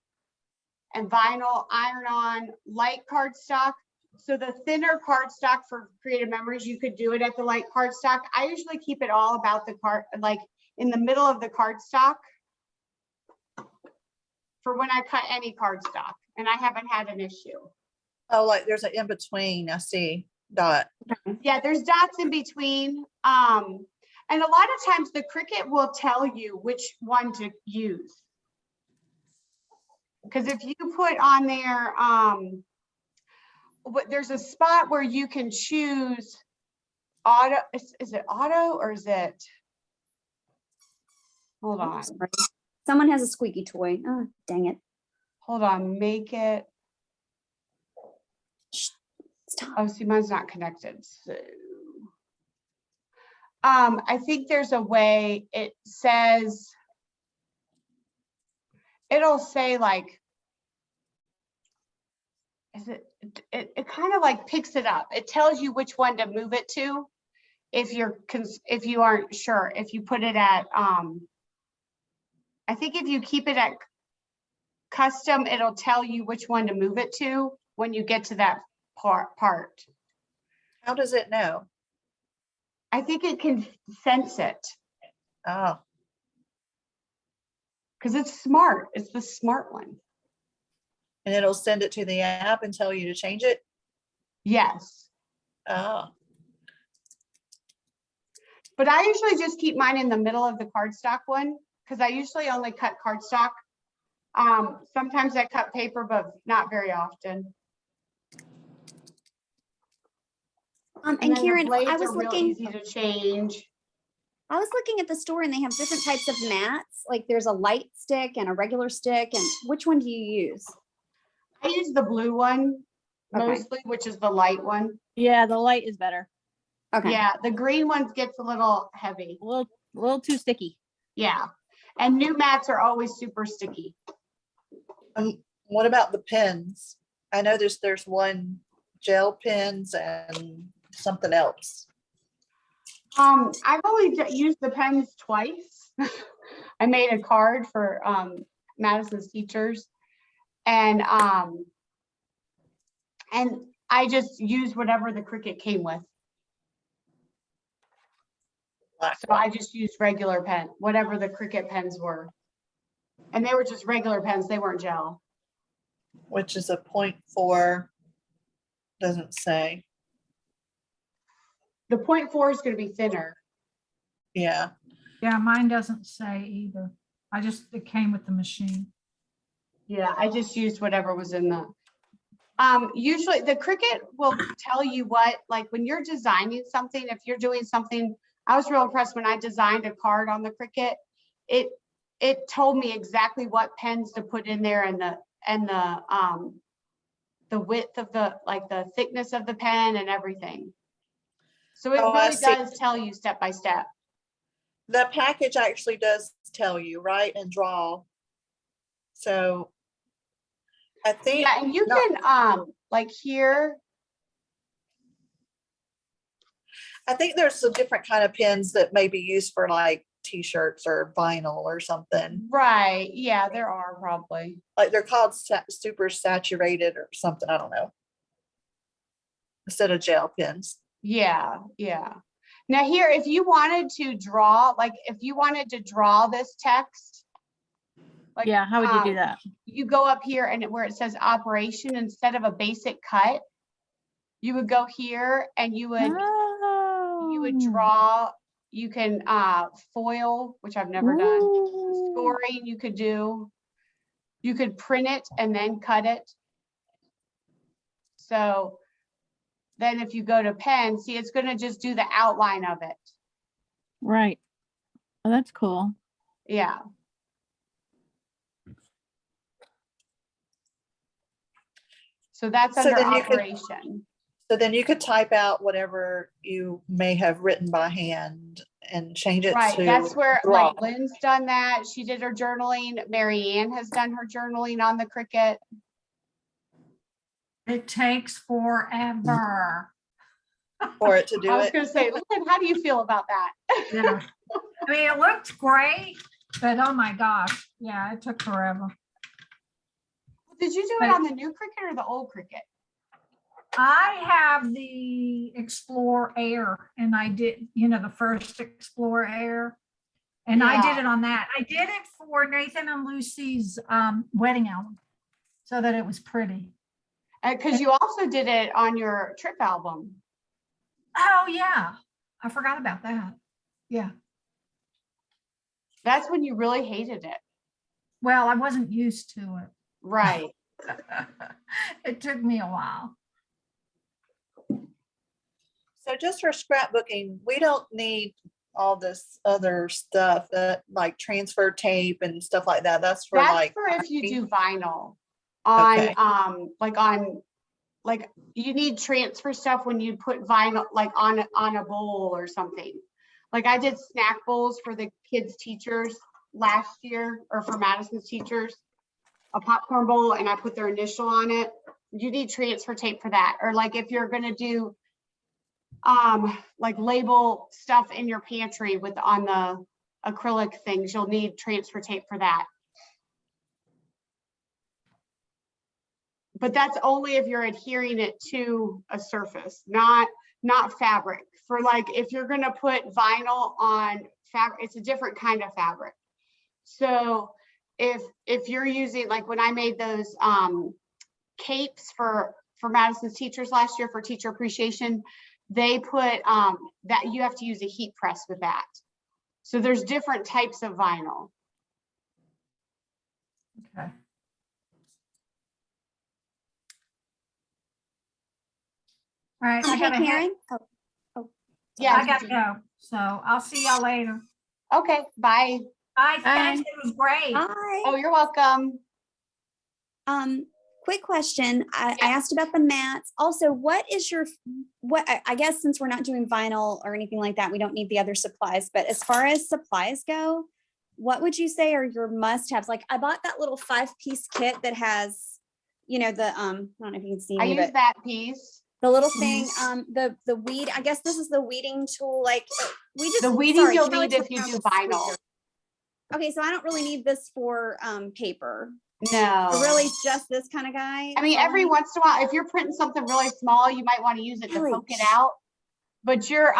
and vinyl, iron-on, light cardstock. So the thinner cardstock for creative memories, you could do it at the light cardstock. I usually keep it all about the card, like in the middle of the cardstock for when I cut any cardstock, and I haven't had an issue. Oh, like there's an in between. I see dot. Yeah, there's dots in between. And a lot of times the Cricut will tell you which one to use. Because if you put on there, there's a spot where you can choose auto. Is it auto or is it? Hold on. Sorry. Someone has a squeaky toy. Oh, dang it. Hold on. Make it. Stop. Oh, see, mine's not connected. So, I think there's a way it says, it'll say like, it kind of like picks it up. It tells you which one to move it to. If you aren't sure, if you put it at, I think if you keep it at custom, it'll tell you which one to move it to when you get to that part. How does it know? I think it can sense it Oh, because it's smart. It's the smart one. and it'll send it to the app and tell you to change it. Yes. Oh, But I usually just keep mine in the middle of the cardstock one because I usually only cut cardstock Sometimes I cut paper, but not very often. And And then the Karen, blades I are was real looking, easy to change. I was looking at the store and they have different types of mats. Like there's a light stick and a regular stick. And which one do you use? I use the blue one Okay. mostly, which is the light one. Yeah, the light is better. Okay. Yeah, the green ones gets a little heavy. A little too sticky. Yeah. And new mats are always super sticky. What about the pens? I know there's one gel pens and something else. I've only used the pens twice. I made a card for Madison's teachers, and I just used whatever the Cricut came with. Black So I just used regular pen, whatever the Cricut pens were. And they were just regular pens, they weren't gel. which is a 0.4, doesn't say. The 0.4 is gonna be thinner. Yeah, Yeah, mine doesn't say either. It came with the machine. Yeah, I just used whatever was in the. Usually the Cricut will tell you what, like when you're designing something, if you're doing something, I was real impressed when I designed a card on the Cricut. It told me exactly what pens to put in there and the width of the thickness of the pen and everything. So it Oh, I really see. does tell you step by step. the package actually does tell you, right, and draw. So I think, Yeah, and you no. can like here, I think there's some different kind of pens that may be used for like t-shirts or vinyl or something. right? Yeah, there are probably. Like they're called super saturated or something, I don't know. Instead of gel pens. Yeah, yeah. Now here, if you wanted to draw, like if you wanted to draw this text, like, Yeah, how would you do that? you go up here and where it says operation, instead of a basic cut, you would go here and you would Oh. draw, you can foil, which I've never done. Ooh. Scoring you could do. You could print it and then cut it. So then if you go to pen, see, it's gonna just do the outline of it. Right. Oh, that's cool. Yeah. So that's So under then you could- operation. So then you could type out whatever you may have written by hand and change it Right, to that's where draw. like Lynn's done that. She did her journaling. Mary Ann has done her journaling on the Cricut. It takes forever. For it to do I was it. gonna say, Lynn, how do you feel about that? Yeah. I mean, it looked great, but oh my gosh, yeah, it took forever. Did you do it on the new Cricut or the old Cricut? I have the Explore Air and I did, the first Explore Air. And I did Yeah. it on that. I did it for Nathan and Lucy's wedding album so that it was pretty. Because you also did it on your trip album. Oh, yeah. I forgot about that. Yeah. That's when you really hated it. Well, I wasn't used to Right. it. It took me a while. So just for scrapbooking, we don't need all this other stuff that like transfer tape and stuff like that. That's for That's like. for if you do vinyl on, Okay. like you need transfer stuff when you put vinyl, like on a bowl or something. Like I did snack bowls for the kids' teachers last year, or for Madison's teachers, a popcorn bowl, and I put their initial on it. You need transfer tape for that. Or like if you're gonna do like label stuff in your pantry with on the acrylic things, you'll need transfer tape for that. But that's only if you're adhering it to a surface, not fabric. For like, if you're gonna put vinyl on fabric, it's a different kind of fabric. So if you're using, like when I made those capes for Madison's teachers last year for teacher appreciation, they put that you have to use a heat press with that. So there's different types of vinyl. Okay. All right, I Okay, gotta head, Karen? Oh, Yeah. I gotta go. So I'll see y'all later. Okay, bye. Bye, thanks, it was great. hi. Oh, you're welcome. Quick question. I Yeah. asked about the mats. Also, what is your, I guess since we're not doing vinyl or anything like that, we don't need the other supplies, but as far as supplies go, what would you say are your must-haves? Like I bought that little 5-piece kit that has, the, I don't know if you can see I me, use but that piece. the little thing, the weed, I guess this is the weeding tool, like we just. The weeding sorry, you'll Kelly need if told me you I do was vinyl. sweeter. Okay, so I don't really need this for paper. No. Really just this kind of guy. I mean, That's all every need? once in a while, if you're printing something really small, you might want to use it to Kelly, poke it out. But your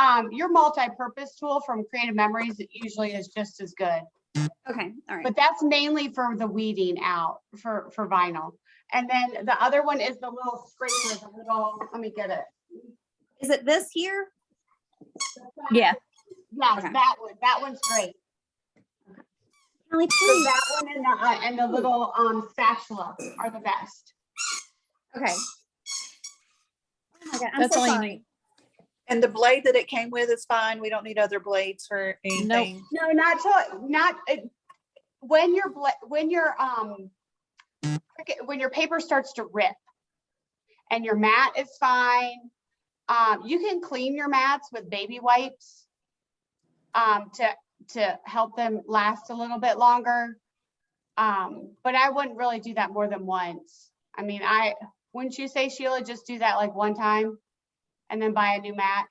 multi-purpose tool from Creative Memories, it usually is just as good. Okay, all right. But that's mainly for the weeding out for vinyl. And then the other one is the little scraper, the little, let me get it. Is it this here? Yeah. Yes, Okay. that one's great. Kelly, So please. that one and the little spatula are the best. Okay. Oh my God, I'm That's so all you sorry. need. And the blade that it came with is fine. We don't need other blades for anything. No, when your paper starts to rip and your mat is fine. You can clean your mats with baby wipes to help them last a little bit longer. But I wouldn't really do that more than once. I mean, wouldn't you say, Sheila, just do that like one time and then buy a new mat?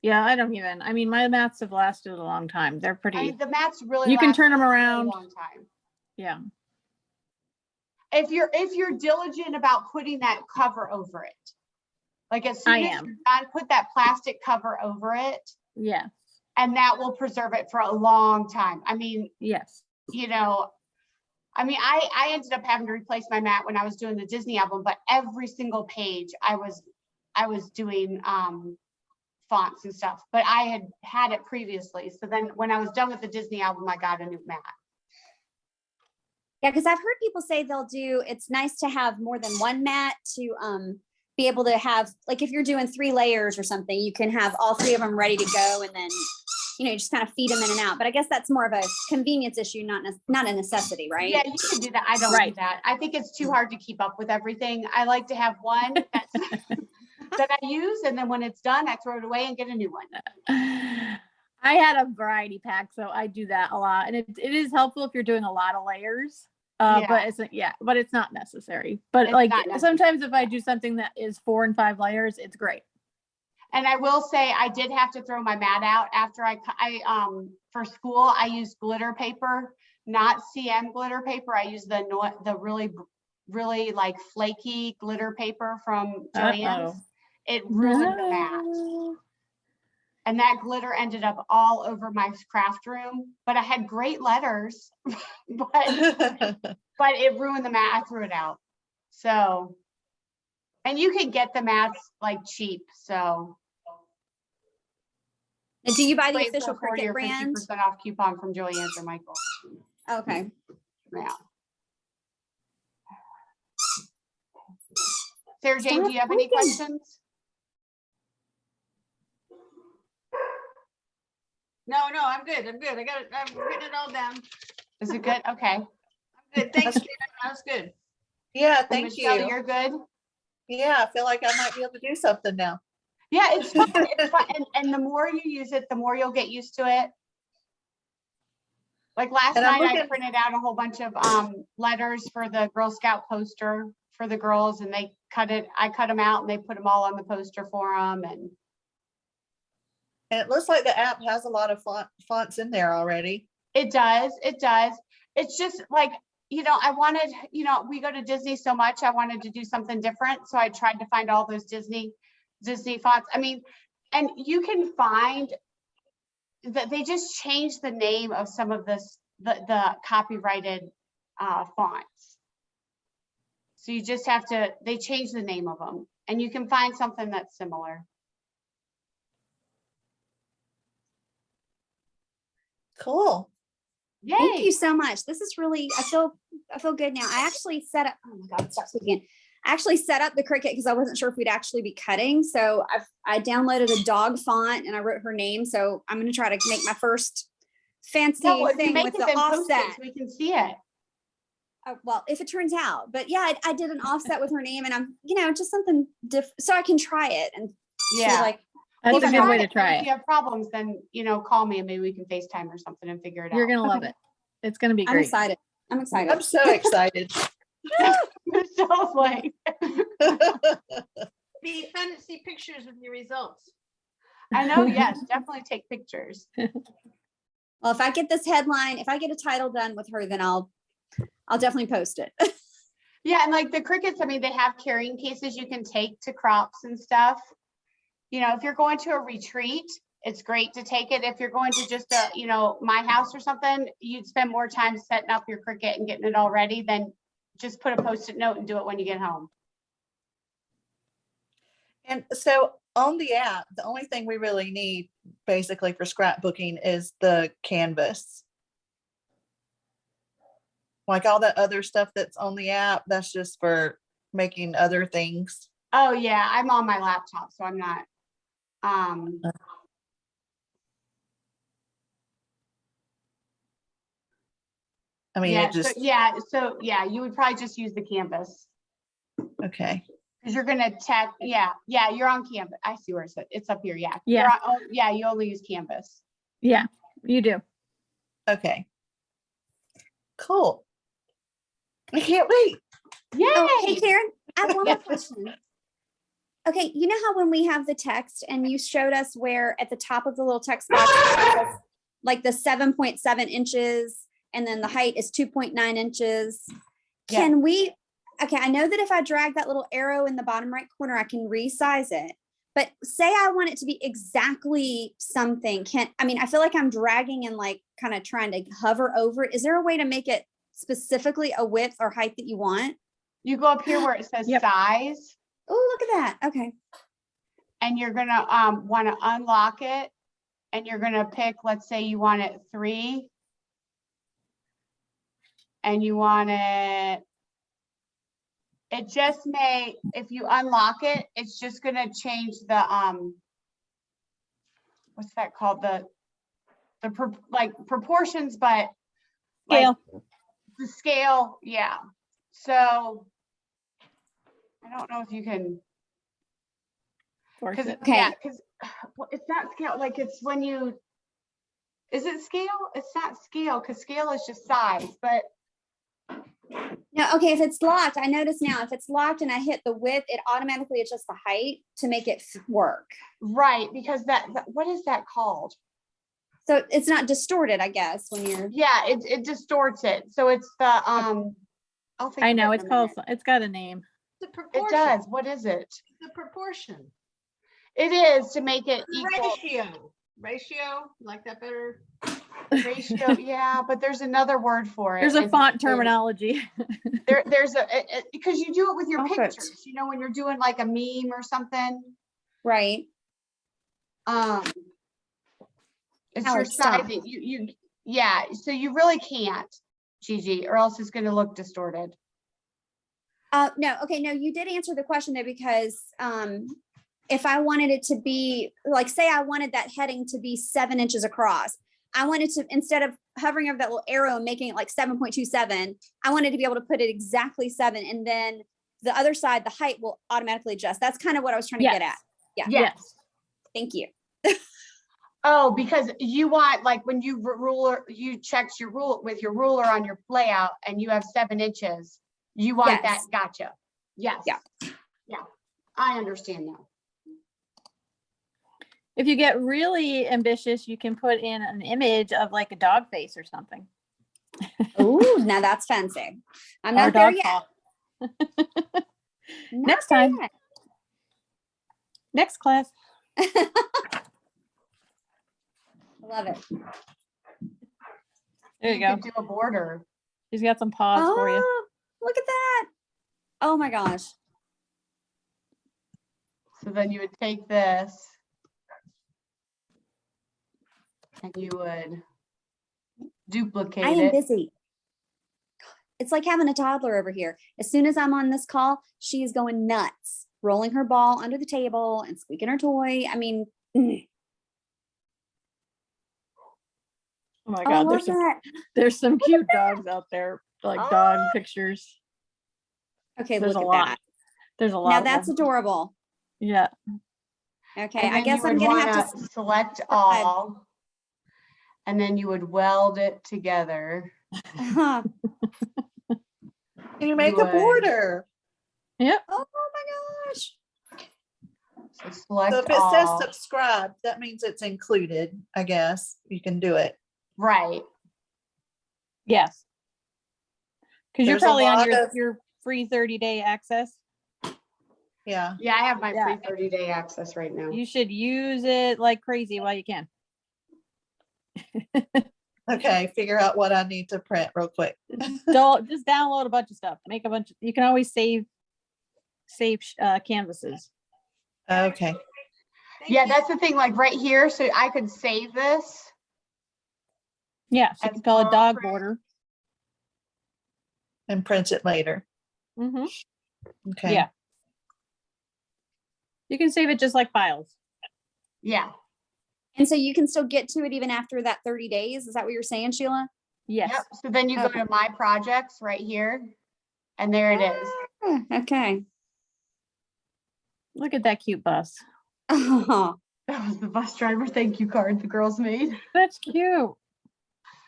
Yeah, I don't even. I mean, my mats have lasted a long time. They're I pretty. mean, the mats really You can last turn them a really around. long time. Yeah. If you're diligent about putting that cover over it, like as soon I as am. you're done, put that plastic cover over it, Yeah. and that will preserve it for a long time. I mean, Yes. I ended up having to replace my mat when I was doing the Disney album, but every single page I was doing fonts and stuff, but I had it previously. So then when I was done with the Disney album, I got a new mat. Yeah, because I've heard people say it's nice to have more than one mat to be able to have, like if you're doing 3 layers or something, you can have all 3 of them ready to go and then, you just kind of feed them in and out. But I guess that's more of a convenience issue, not a necessity, right? Yeah, you can do that. I don't do Right. that. I think it's too hard to keep up with everything. I like to have one that's that I use, and then when it's done, I throw it away and get a new one. I had a variety pack, so I do that a lot, and it is helpful if you're doing a lot of layers. Yeah. But it's not necessary. But It's like not necessary. sometimes if I do something that is 4 and 5 layers, it's great. And I will say I did have to throw my mat out after I for school. I used glitter paper, not CM glitter paper. I used the really like flaky glitter paper from Joann's. It ruined the mat. No. And that glitter ended up all over my craft room, but I had great letters, but it ruined the mat. I threw it out. So, and you can get the mats like cheap. So And do you buy the wait for official a 40 Cricut or brand? 50% off coupon from Joann's or Michael. Okay. Yeah. Sarah Jane, Stop do you have any clicking. questions? No, I'm good. I'm good. I'm getting it all down. Is it good? Okay. I'm good. Thanks, Karen. That's good. Yeah, And thank Michelle, you. you're good? Yeah, I feel like I might be able to do something now. Yeah, it's fun. It's fun. And the more you use it, the more you'll get used to it. Like last And I'm night, I looking- printed out a whole bunch of letters for the Girl Scout poster for the girls, and I cut them out and they put them all on the poster for them. And it looks like the app has a lot of fonts in there already. it does. It's just like, I wanted, we go to Disney so much, I wanted to do something different. So I tried to find all those Disney fonts. I mean, and you can find that they just changed the name of some of the copyrighted fonts. So you just have to, they changed the name of them, and you can find something that's similar. Cool. Thank Yay. you so much. This is really, I feel good now. I actually set up, oh my God, stop speaking. I actually set up the Cricut because I wasn't sure if we'd actually be cutting. So I downloaded a dog font and I wrote her name. So I'm going to try to make my first fancy No, if you thing make with it, the then post it offset. so we can see it. Well, if it turns out, but yeah, I did an offset with her name and I'm, just something different so I can try it and see Yeah. like, That's Well, a good way to If try you it. have problems, then, call me and maybe we can FaceTime or something and figure it out. You're gonna love it. It's gonna be I'm great. excited. I'm excited. I'm so excited. Michelle's like, Be fun to see pictures of your results. I know, yes, definitely take pictures. Well, if I get this headline, if I get a title done with her, then I'll definitely post it. Yeah, and like the Cricuts, I mean, they have carrying cases you can take to crops and stuff. If you're going to a retreat, it's great to take it. If you're going to just my house or something, you'd spend more time setting up your Cricut and getting it all ready than just put a Post-it note and do it when you get home. And so on the app, the only thing we really need basically for scrapbooking is the canvas. Like all that other stuff that's on the app, that's just for making other things. Oh yeah, I'm on my laptop, so I'm not. I mean, Yeah, it just, so you would probably just use the canvas okay. because you're gonna tech. Yeah, you're on Canvas. I see where it's up here. Yeah, Yeah. You only use Canvas. Yeah, you do. Okay. Cool. I can't wait. Yay! Oh, hey Karen, I have one more Yes. question. Okay, you know how when we have the text and you showed us where at the top of the little text box, it says, like the 7.7 inches and then the height is 2.9 inches. Yeah. Can we, okay, I know that if I drag that little arrow in the bottom right corner, I can resize it. But say I want it to be exactly something, I feel like I'm dragging and like kind of trying to hover over it. Is there a way to make it specifically a width or height that you want? You go up here where it says Yep. size, Oh, look at that. Okay. and you're gonna want to unlock it, and you're gonna pick. Let's say you want it 3, and you want it. It just may, if you unlock it, it's just gonna change the what's that called? The proportions, but like Scale. the scale, yeah. So I don't know if you can, Force because it. Okay. because it's not scale. Like it's when you, is it scale? It's not scale because scale is just size, but No, okay, if it's locked, I notice now, if it's locked and I hit the width, it automatically adjusts the height to make it work. right, because that what is that called? So it's not distorted, I guess, when you're, Yeah, it distorts it. So it's the I'll think I of know it it's in a called. minute. It's got a name. The It proportion. does. What is it? The proportion. It is to make it equal. Ratio, like that better? Ratio, yeah, but there's another word for it. There's a It's- font it's- terminology. There's because you do it with your Oh, good. pictures, when you're doing like a meme or something. right? It's Now your it's stopped. sizing. Yeah, so you really can't, Gigi, or else it's gonna look distorted. No, okay, no, you did answer the question though, because if I wanted it to be, like, say I wanted that heading to be 7 inches across, I wanted to, instead of hovering over that little arrow and making it like 7.27, I wanted to be able to put it exactly 7, and then the other side, the height will automatically adjust. That's kind of what I was trying to get at. Yes. Yeah. Yes. Thank you. Oh, because you want, like, when you checked your rule with your ruler on your layout and you have 7 inches, you want that, Yes. gotcha. Yes. Yeah. Yeah, I understand now. If you get really ambitious, you can put in an image of like a dog face or something. Oh, now that's fancy. I'm Or not there dog yet. paw. Not Next there time. yet. Next class. Love it. There you go. could do a border. She's got some paws for you. Oh, look at that. Oh my gosh. So then you would take this and you would duplicate I am it. busy. It's like having a toddler over here. As soon as I'm on this call, she is going nuts, rolling her ball under the table and squeaking her toy. I mean, Oh my oh, I God, love that. there's some at cute that. dogs out there, like dog Oh. pictures. Okay, There's look a at lot. that. There's a lot. Now of that's them. adorable. Yeah. Okay, And I then guess you I'm would gonna want have to to. select Go ahead. all. And then you would weld it together. Oh Can you make a would- border? Yep. my gosh. So So select if it says all. subscribe, that means it's included, I guess. You can do it. Right. Yes. Because you're There's a probably on lot your, of- your free 30-day access. Yeah. Yeah, I have my Yeah. free 30-day access right now. You should use it like crazy while you can. Okay, figure out what I need to print real quick. Don't just download a bunch of stuff. Make a bunch. You can always save canvases. Okay. Yeah, that's the thing, like right here, so I could save this. Yeah, so you As can call it dog appropriate. border. And print it later. Mm-hmm. Okay. Yeah. You can save it just like files. Yeah. And so you can still get to it even after that 30 days. Is that what you're saying, Sheila? Yes. Yep. So then you go Okay. to my projects right here. And there it is. Ah, okay. Look at that cute bus. Oh, That was the bus driver thank you card the girls made. That's cute.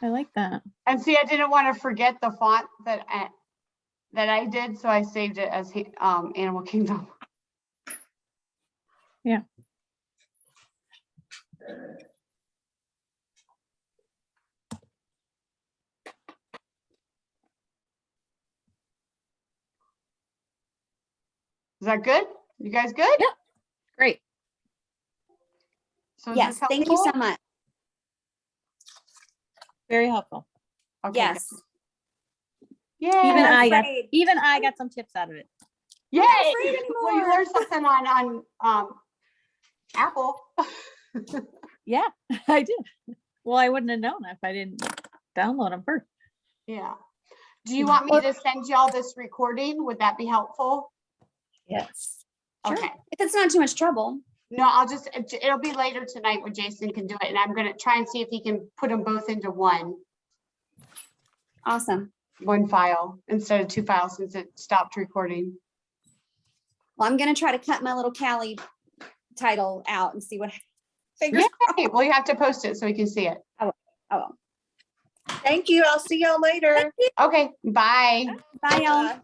I like that. And see, I didn't want to forget the font that I did, so I saved it as Animal Kingdom. Yeah. Is that good? You guys good? Yeah. Great. So is yes. this Thank you so helpful? much. Very helpful. Okay, Yes. good. Yay! Even not I got afraid. I got some tips out of it. Yay! afraid Well, you anymore. learned something on Apple. Yeah, I did. Well, I wouldn't have known if I didn't download them first. Yeah. Do you want me to send y'all this recording? Would that be helpful? Yes. Sure. Okay. If it's not too much trouble. No, it'll be later tonight when Jason can do it, and I'm gonna try and see if he can put them both into one Awesome. file instead of two files since it stopped recording. Well, I'm going to try to cut my little Callie title out and see what figures. Yay! Well, you have to post it so we can see it. Oh, Thank you. I'll see y'all later. Okay, bye. bye y'all. Bye.